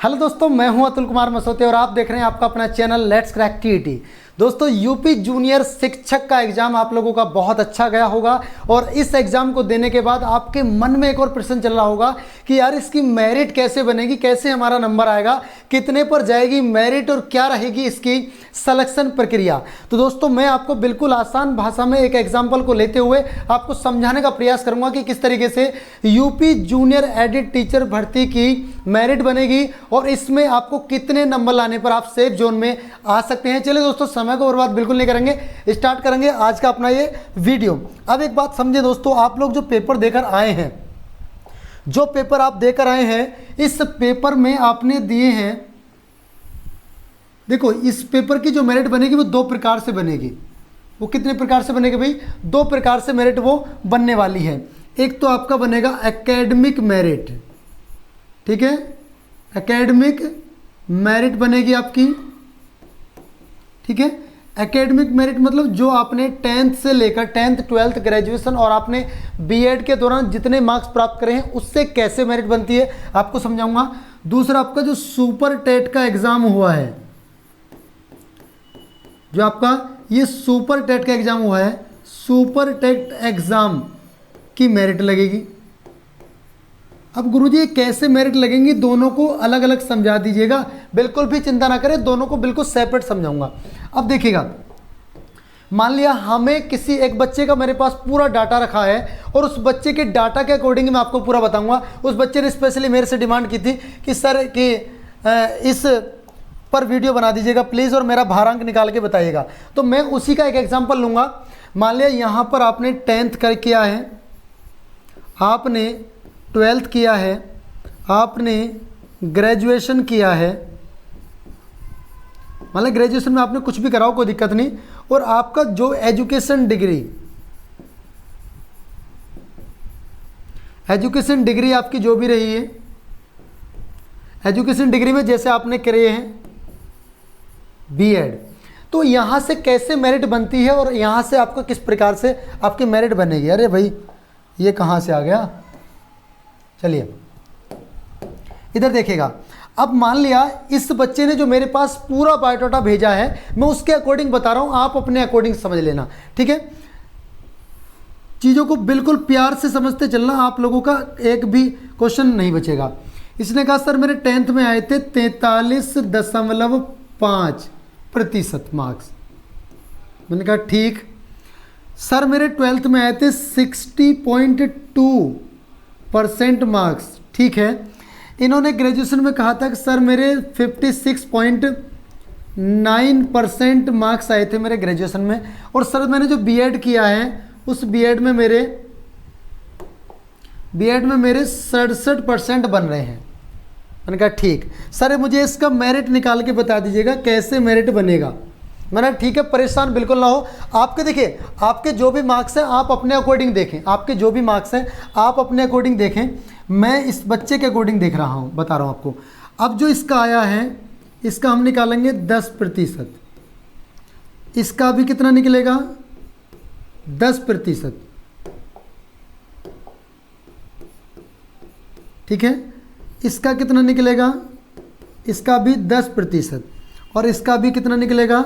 Hello दोस्तों, मैं हूं अतुल कुमार मसौते और आप देख रहे हैं आपका अपना चैनल लेट्स क्रैक टीईटी। दोस्तों, यूपी जूनियर शिक्षक का एग्जाम आप लोगों का बहुत अच्छा गया होगा और इस एग्जाम को देने के बाद आपके मन में एक और प्रश्न चल रहा होगा कि यार इसकी मेरिट कैसे बनेगी, कैसे हमारा नंबर आएगा, कितने पर जाएगी मेरिट और क्या रहेगी इसकी सिलेक्शन प्रक्रिया। तो दोस्तों, मैं आपको बिल्कुल आसान भाषा में एक एग्जाम्पल को लेते हुए आपको समझाने का प्रयास करूंगा कि किस तरीके से यूपी जूनियर एडिट टीचर भर्ती की मेरिट बनेगी और इसमें आपको कितने नंबर लाने पर आप सेफ जोन में आ सकते हैं। चलिए दोस्तों, समय को बर्बाद बिल्कुल नहीं करेंगे, स्टार्ट करेंगे आज का अपना ये वीडियो। अब एक बात समझे दोस्तों, आप लोग जो पेपर देकर आए हैं, जो पेपर आप देकर आए हैं, इस पेपर में आपने दिए हैं, देखो इस पेपर की जो मेरिट बनेगी वो दो प्रकार से बनेगी। वो कितने प्रकार से बनेगी भाई? दो प्रकार से मेरिट वो बनने वाली है। एक तो आपका बनेगा एकेडमिक मेरिट, ठीक है, एकेडमिक मेरिट बनेगी आपकी, ठीक है। एकेडमिक मेरिट मतलब जो आपने 10th से लेकर 10th 12th ग्रेजुएशन और आपने बीएड के दौरान जितने मार्क्स प्राप्त करे हैं उससे कैसे मेरिट बनती है आपको समझाऊंगा। दूसरा आपका जो सुपर टेट का एग्जाम हुआ है, जो आपका ये सुपर टेट का एग्जाम हुआ है, सुपर टेट एग्जाम की मेरिट लगेगी। अब गुरुजी ये कैसे मेरिट लगेंगी, दोनों को अलग अलग समझा दीजिएगा, बिल्कुल भी चिंता ना करें, दोनों को बिल्कुल सेपरेट समझाऊंगा। अब देखिएगा, मान लिया हमें किसी एक बच्चे का मेरे पास पूरा डाटा रखा है और उस बच्चे के डाटा के अकॉर्डिंग मैं आपको पूरा बताऊंगा। उस बच्चे ने स्पेशली मेरे से डिमांड की थी कि सर कि इस पर वीडियो बना दीजिएगा प्लीज़ और मेरा भारांक निकाल के बताइएगा। तो मैं उसी का एक एग्जाम्पल लूँगा। मान लिया यहाँ पर आपने 10th कर किया है, आपने 12th किया है, आपने ग्रेजुएशन किया है, मतलब ग्रेजुएशन में आपने कुछ भी कराओ कोई दिक्कत नहीं, और आपका जो एजुकेशन डिग्री आपकी जो भी रही है, एजुकेशन डिग्री में जैसे आपने करे हैं बीएड, तो यहाँ से कैसे मेरिट बनती है और यहाँ से आपको किस प्रकार से आपकी मेरिट बनेगी। अरे भाई ये कहाँ से आ गया, चलिए इधर देखिएगा। अब मान लिया इस बच्चे ने जो मेरे पास पूरा बायोडाटा भेजा है, मैं उसके अकॉर्डिंग बता रहा हूं, आप अपने अकॉर्डिंग समझ लेना, ठीक है। चीज़ों को बिल्कुल प्यार से समझते चलना, आप लोगों का एक भी क्वेश्चन नहीं बचेगा। इसने कहा सर मेरे 10th में आए थे 43.5% मार्क्स। मैंने कहा ठीक। सर मेरे 12th में आए थे 60.2% मार्क्स, ठीक है। इन्होंने ग्रेजुएशन में कहा था कि सर मेरे 56.9% मार्क्स आए थे मेरे ग्रेजुएशन में, और सर मैंने जो बीएड किया है उस बीएड में मेरे 67% बन रहे हैं। मैंने कहा ठीक। सर मुझे इसका मेरिट निकाल के बता दीजिएगा कैसे मेरिट बनेगा। मैंने ठीक है, परेशान बिल्कुल ना हो। आपके देखिए, आपके जो भी मार्क्स हैं आप अपने अकॉर्डिंग देखें, आपके जो भी मार्क्स हैं आप अपने अकॉर्डिंग देखें, मैं इस बच्चे के अकॉर्डिंग देख रहा हूं, बता रहा हूं आपको। अब जो इसका आया है इसका हम निकालेंगे 10%, इसका भी कितना निकलेगा 10%, ठीक है। इसका कितना निकलेगा, इसका भी 10%, और इसका भी कितना निकलेगा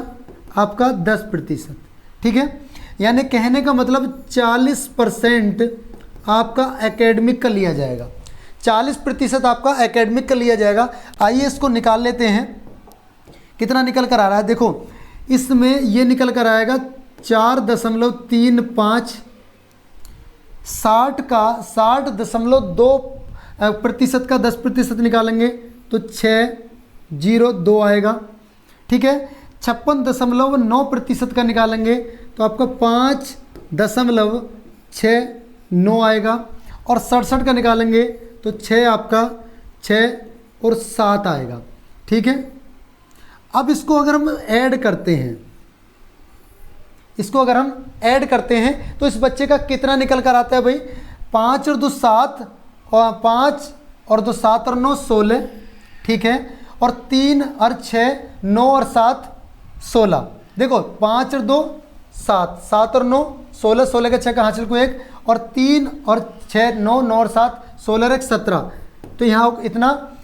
आपका 10%, ठीक है। यानी कहने का मतलब 40% आपका एकेडमिक का लिया जाएगा, 40% आपका एकेडमिक का लिया जाएगा। आइए इसको निकाल लेते हैं, कितना निकल कर आ रहा है। देखो इसमें ये निकल कर आएगा 4.35, 60 का 60.2% का 10% निकालेंगे तो 602 आएगा, ठीक है। 56.9% का निकालेंगे तो आपका 5.69 आएगा, और 67 का निकालेंगे तो 6 आपका 6 और 7 आएगा, ठीक है। अब इसको अगर हम ऐड करते हैं, तो इस बच्चे का कितना निकल कर आता है भाई? 5 और 2 7, और 5 और 2 7 और 9 16, ठीक है। और 3 और 6 9 और 7 16। देखो 5 और 2 7, 7 और 9 16, 16 का 6 का हासिल को 1, और 3 और 6 9, 9 और 7 16 और 1 17। तो यहाँ इतना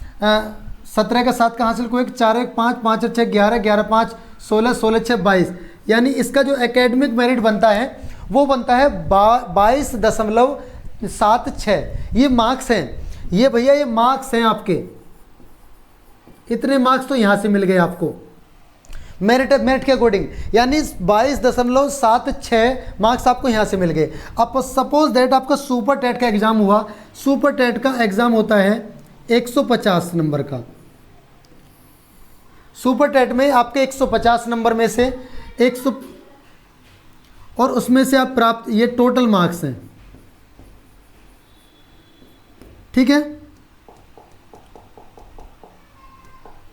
17 का 7 का हासिल को 1, 4 1 5, 5 6 11, 11 5 16, 16 6 22, यानी इसका जो एकेडमिक मेरिट बनता है वो बनता है 22.76। ये मार्क्स हैं, ये भैया ये मार्क्स हैं आपके, इतने मार्क्स तो यहाँ से मिल गए आपको मेरिट के अकॉर्डिंग, यानी 22.76 मार्क्स आपको यहाँ से मिल गए। अब सपोज दैट आपका सुपर टेट का एग्ज़ाम हुआ, सुपर टेट का एग्ज़ाम होता है 150 नंबर का। सुपर टेट में आपके 150 नंबर में से 100 और उसमें से आप प्राप्त, ये टोटल मार्क्स हैं, ठीक है।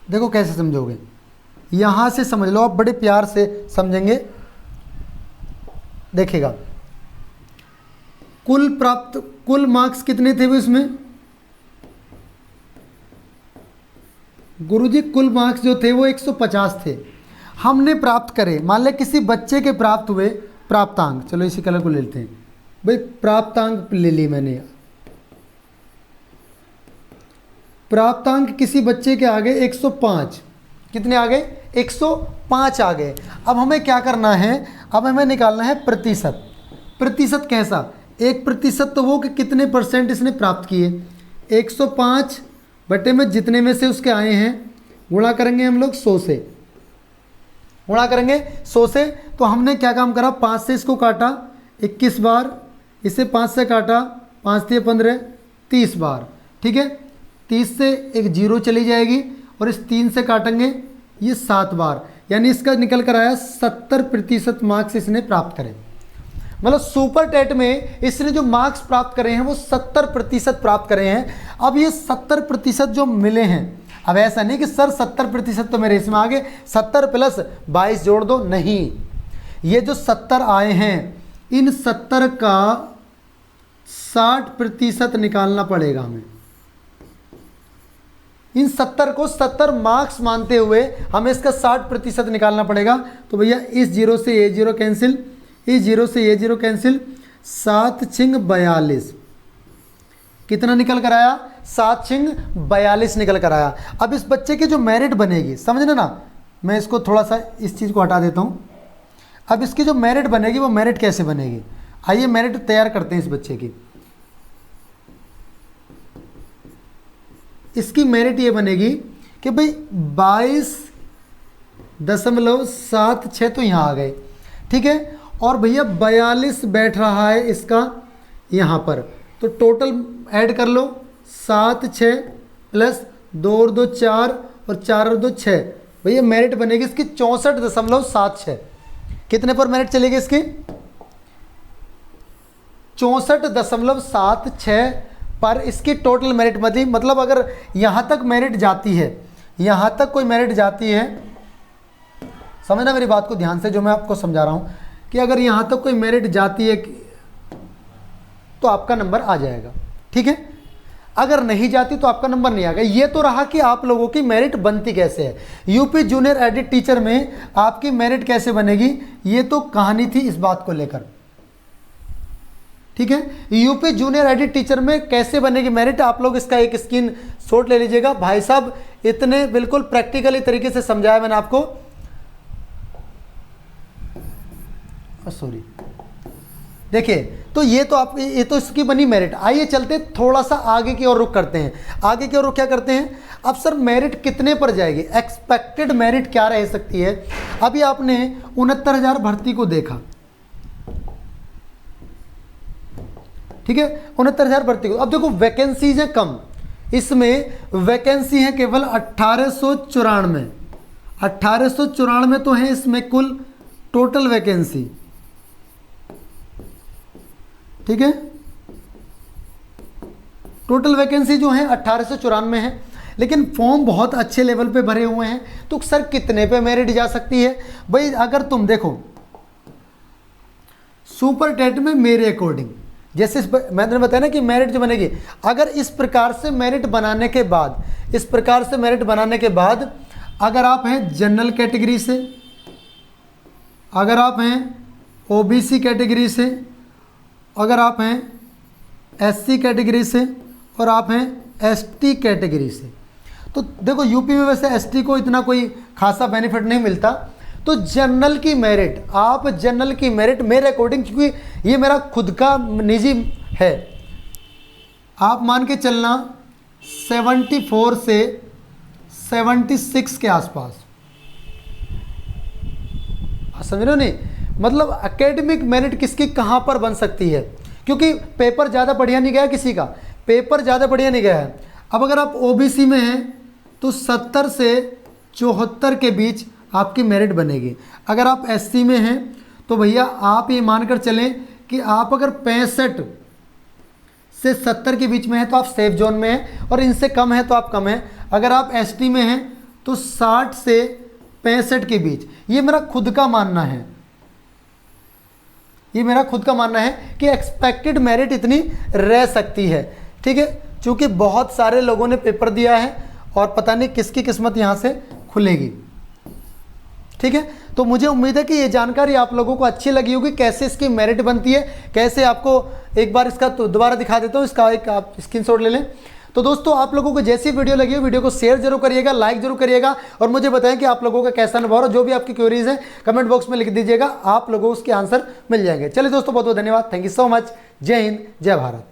देखो कैसे समझोगे, यहां से समझ लो आप, बड़े प्यार से समझेंगे। देखिएगा कुल मार्क्स कितने थे वो इसमें, गुरुजी कुल मार्क्स जो थे वो 150 थे। हमने प्राप्त करे, मान ले किसी बच्चे के प्राप्त हुए प्राप्तांक, चलो इसी कलर को ले लेते हैं भाई, प्राप्तांक ले ली मैंने, प्राप्तांक किसी बच्चे के आ गए 105, कितने आ गए 105 आ गए। अब हमें क्या करना है, अब हमें निकालना है प्रतिशत। प्रतिशत कैसा, 1% तो वो कि कितने परसेंट इसने प्राप्त किए, 105 बटे में जितने में से उसके आए हैं गुणा करेंगे हम लोग 100 से, गुणा करेंगे 100 से। तो हमने क्या काम करा, 5 से इसको काटा 21 बार, इसे 5 से काटा 5 से 15 30 बार, ठीक है। 30 से एक जीरो चली जाएगी और इस 3 से काटेंगे ये 7 बार, यानी इसका निकल कर आया 70% मार्क्स इसने प्राप्त करे। मतलब सुपर टेट में इसने जो मार्क्स प्राप्त करे हैं वो 70% प्राप्त करे हैं। अब ये 70% जो मिले हैं, अब ऐसा नहीं कि सर 70% तो मेरे इसमें आ गए, 70 प्लस 22 जोड़ दो, नहीं, ये जो 70 आए हैं इन 70 का 60% निकालना पड़ेगा हमें। इन 70 को 70 मार्क्स मानते हुए हमें इसका 60% निकालना पड़ेगा। तो भैया इस जीरो से ये जीरो कैंसिल, इस जीरो से ये जीरो कैंसिल, 7 छिंग 42, कितना निकल कर आया, 7 छिंग 42 निकल कर आया। अब इस बच्चे की जो मेरिट बनेगी, समझना ना, मैं इसको थोड़ा सा इस चीज़ को हटा देता हूँ। अब इसकी जो मेरिट बनेगी वो मेरिट कैसे बनेगी, आइए मेरिट तैयार करते हैं इस बच्चे की। इसकी मेरिट ये बनेगी कि भाई 22.76 तो यहाँ आ गए, ठीक है, और भैया 42 बैठ रहा है इसका यहाँ पर, तो टोटल ऐड कर लो 7 6 प्लस 2 और 2 4 और 4 और 2 6, भैया मेरिट बनेगी इसकी 64.76। कितने पर मेरिट चलेगी इसकी, 64.76 पर इसकी टोटल मेरिट बनी। मतलब अगर यहाँ तक मेरिट जाती है, यहाँ तक कोई मेरिट जाती है, समझना मेरी बात को ध्यान से जो मैं आपको समझा रहा हूँ, कि अगर यहाँ तक कोई मेरिट जाती है तो आपका नंबर आ जाएगा, ठीक है। अगर नहीं जाती तो आपका नंबर नहीं आएगा। ये तो रहा कि आप लोगों की मेरिट बनती कैसे है। यूपी जूनियर एडिट टीचर में आपकी मेरिट कैसे बनेगी, ये तो कहानी थी इस बात को लेकर, ठीक है। यूपी जूनियर एडिट टीचर में कैसे बनेगी मेरिट, आप लोग इसका एक स्क्रीन शॉट ले लीजिएगा। भाई साहब इतने बिल्कुल प्रैक्टिकली तरीके से समझाया मैंने आपको, सॉरी, देखिए तो ये तो इसकी बनी मेरिट। आइए चलते थोड़ा सा आगे की ओर रुख करते हैं। आगे की ओर रुख क्या करते हैं, अब सर मेरिट कितने पर जाएगी, एक्सपेक्टेड मेरिट क्या रह सकती है। अभी आपने 69,000 भर्ती को देखा, ठीक है, 69,000 भर्ती को। अब देखो वैकेंसीज है कम, इसमें वैकेंसी है केवल 1894। 1894 तो है इसमें कुल टोटल वैकेंसी, ठीक है। टोटल वैकेंसी जो है 1894 है, लेकिन फॉर्म बहुत अच्छे लेवल पे भरे हुए हैं। तो सर कितने पे मेरिट जा सकती है भाई, अगर तुम देखो सुपर टेट में मेरे अकॉर्डिंग, जैसे मैंने बताया ना कि मेरिट जो बनेगी, अगर इस प्रकार से मेरिट बनाने के बाद, इस प्रकार से मेरिट बनाने के बाद अगर आप हैं जनरल कैटेगरी से, अगर आप हैं ओबीसी कैटेगरी से, अगर आप हैं एससी कैटेगरी से और आप हैं एसटी कैटेगरी से, तो देखो यूपी में वैसे एसटी को इतना कोई खासा बेनिफिट नहीं मिलता। तो जनरल की मेरिट, आप जनरल की मेरिट मेरे अकॉर्डिंग, क्योंकि ये मेरा खुद का निजी है, आप मान के चलना 74 से 76 के आसपास, समझ रहे हो नहीं, मतलब एकेडमिक मेरिट किसकी कहाँ पर बन सकती है, क्योंकि पेपर ज़्यादा बढ़िया नहीं गया किसी का, पेपर ज़्यादा बढ़िया नहीं गया है। अब अगर आप ओबीसी में हैं तो 70 से 74 के बीच आपकी मेरिट बनेगी। अगर आप एससी में हैं तो भैया आप ये मानकर चलें कि आप अगर 65 से 70 के बीच में है तो आप सेफ जोन में हैं, और इनसे कम है तो आप कम हैं। अगर आप एसटी में हैं तो 60 से 65 के बीच। ये मेरा खुद का मानना है, ये मेरा खुद का मानना है कि एक्सपेक्टेड मेरिट इतनी रह सकती है। ठीक है, क्योंकि बहुत सारे लोगों ने पेपर दिया है और पता नहीं किसकी किस्मत यहाँ से खुलेगी। ठीक है, तो मुझे उम्मीद है कि ये जानकारी आप लोगों को अच्छी लगी होगी, कैसे इसकी मेरिट बनती है, कैसे आपको एक बार इसका तो दोबारा दिखा देता हूँ, इसका एक आप स्क्रीनशॉट ले लें। तो दोस्तों आप लोगों को जैसी वीडियो लगी हो वीडियो को शेयर जरूर करिएगा, लाइक जरूर करिएगा, और मुझे बताएं कि आप लोगों का कैसा अनुभव, जो भी आपकी क्वेरीज है कमेंट बॉक्स में लिख दीजिएगा, आप लोगों को उसके आंसर मिल जाएंगे। चलिए दोस्तों बहुत बहुत धन्यवाद, थैंक यू सो मच, जय हिंद जय भारत।